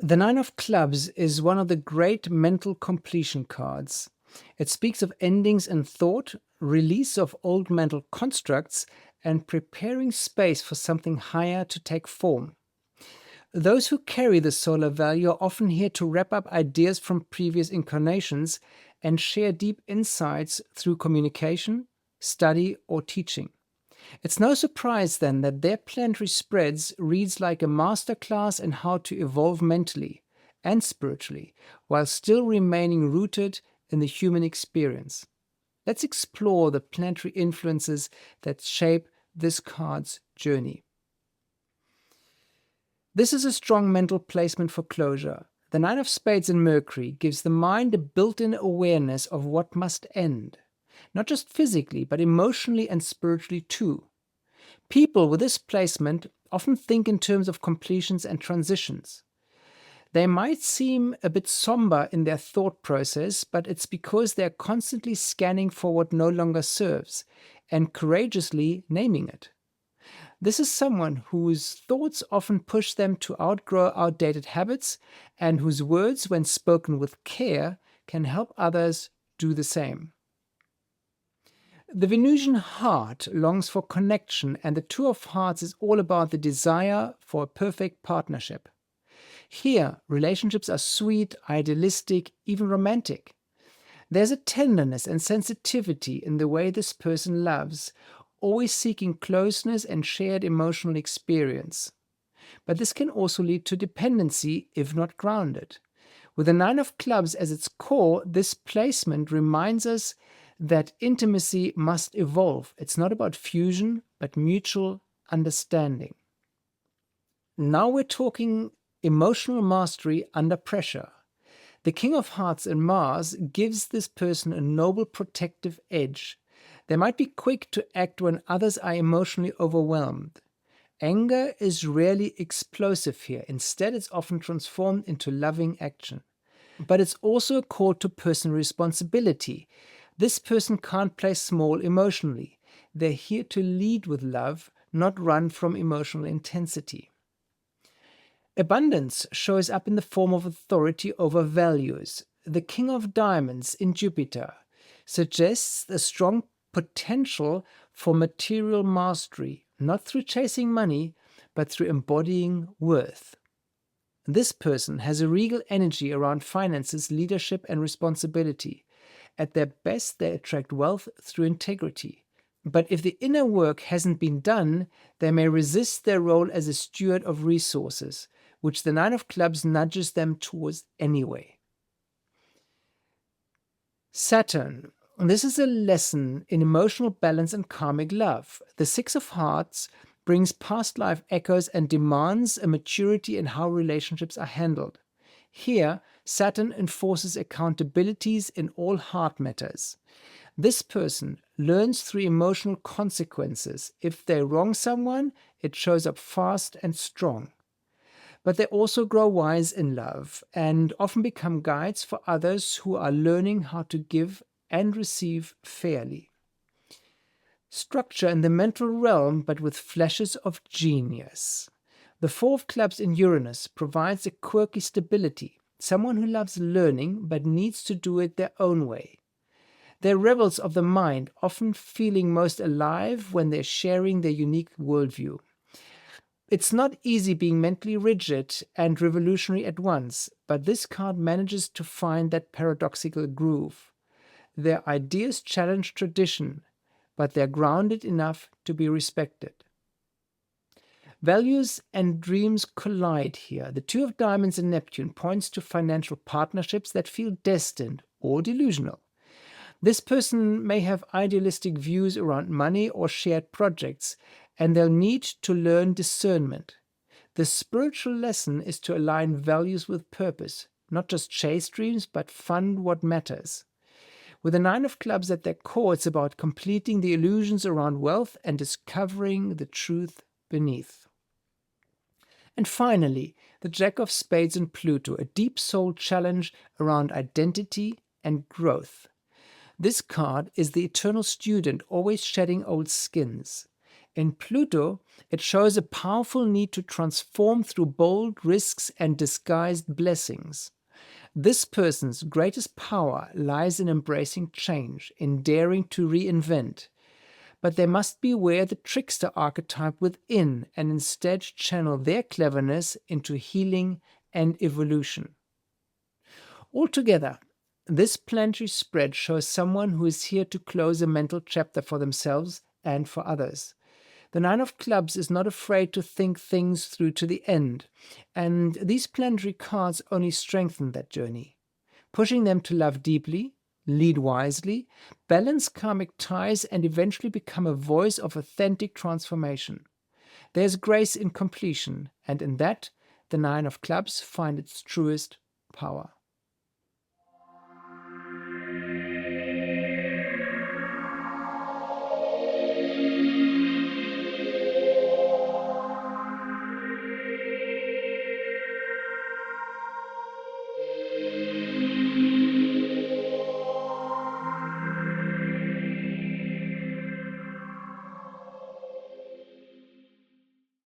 The Nine of Clubs is one of the great mental completion cards. It speaks of endings in thought, release of old mental constructs, and preparing space for something higher to take form. Those who carry the solar value are often here to wrap up ideas from previous incarnations and share deep insights through communication, study, or teaching. It's no surprise then that their planetary spreads reads like a masterclass in how to evolve mentally and spiritually while still remaining rooted in the human experience. Let's explore the planetary influences that shape this card's journey. This is a strong mental placement for closure. The Nine of Spades in Mercury gives the mind a built-in awareness of what must end, not just physically, but emotionally and spiritually too. People with this placement often think in terms of completions and transitions. They might seem a bit somber in their thought process, but it's because they're constantly scanning for what no longer serves and courageously naming it. This is someone whose thoughts often push them to outgrow outdated habits and whose words, when spoken with care, can help others do the same. The Venusian heart longs for connection, and the Two of Hearts is all about the desire for a perfect partnership. Here, relationships are sweet, idealistic, even romantic. There's a tenderness and sensitivity in the way this person loves, always seeking closeness and shared emotional experience. But this can also lead to dependency if not grounded. With the Nine of Clubs as its core, this placement reminds us that intimacy must evolve. It's not about fusion, but mutual understanding. Now we're talking emotional mastery under pressure. The King of Hearts in Mars gives this person a noble protective edge. They might be quick to act when others are emotionally overwhelmed. Anger is rarely explosive here. Instead, it's often transformed into loving action. But it's also a call to personal responsibility. This person can't play small emotionally. They're here to lead with love, not run from emotional intensity. Abundance shows up in the form of authority over values. The King of Diamonds in Jupiter suggests a strong potential for material mastery, not through chasing money, but through embodying worth. This person has a regal energy around finances, leadership, and responsibility. At their best, they attract wealth through integrity. But if the inner work hasn't been done, they may resist their role as a steward of resources, which the Nine of Clubs nudges them towards anyway. Saturn. This is a lesson in emotional balance and karmic love. The Six of Hearts brings past life echoes and demands a maturity in how relationships are handled. Here, Saturn enforces accountabilities in all heart matters. This person learns through emotional consequences. If they wrong someone, it shows up fast and strong. But they also grow wise in love and often become guides for others who are learning how to give and receive fairly. Structure in the mental realm, but with flashes of genius. The Four of Clubs in Uranus provides a quirky stability, someone who loves learning but needs to do it their own way. They're rebels of the mind, often feeling most alive when they're sharing their unique worldview. It's not easy being mentally rigid and revolutionary at once, but this card manages to find that paradoxical groove. Their ideas challenge tradition, but they're grounded enough to be respected. Values and dreams collide here. The Two of Diamonds in Neptune points to financial partnerships that feel destined or delusional. This person may have idealistic views around money or shared projects, and they'll need to learn discernment. The spiritual lesson is to align values with purpose, not just chase dreams, but fund what matters. With the Nine of Clubs at their core, it's about completing the illusions around wealth and discovering the truth beneath. And finally, the Jack of Spades and Pluto, a deep soul challenge around identity and growth. This card is the eternal student, always shedding old skins. In Pluto, it shows a powerful need to transform through bold risks and disguised blessings. This person's greatest power lies in embracing change, in daring to reinvent. But they must beware the trickster archetype within and instead channel their cleverness into healing and evolution. Altogether, this planetary spread shows someone who is here to close a mental chapter for themselves and for others. The Nine of Clubs is not afraid to think things through to the end, and these planetary cards only strengthen that journey, pushing them to love deeply, lead wisely, balance karmic ties, and eventually become a voice of authentic transformation. There's grace in completion, and in that, the Nine of Clubs find its truest power.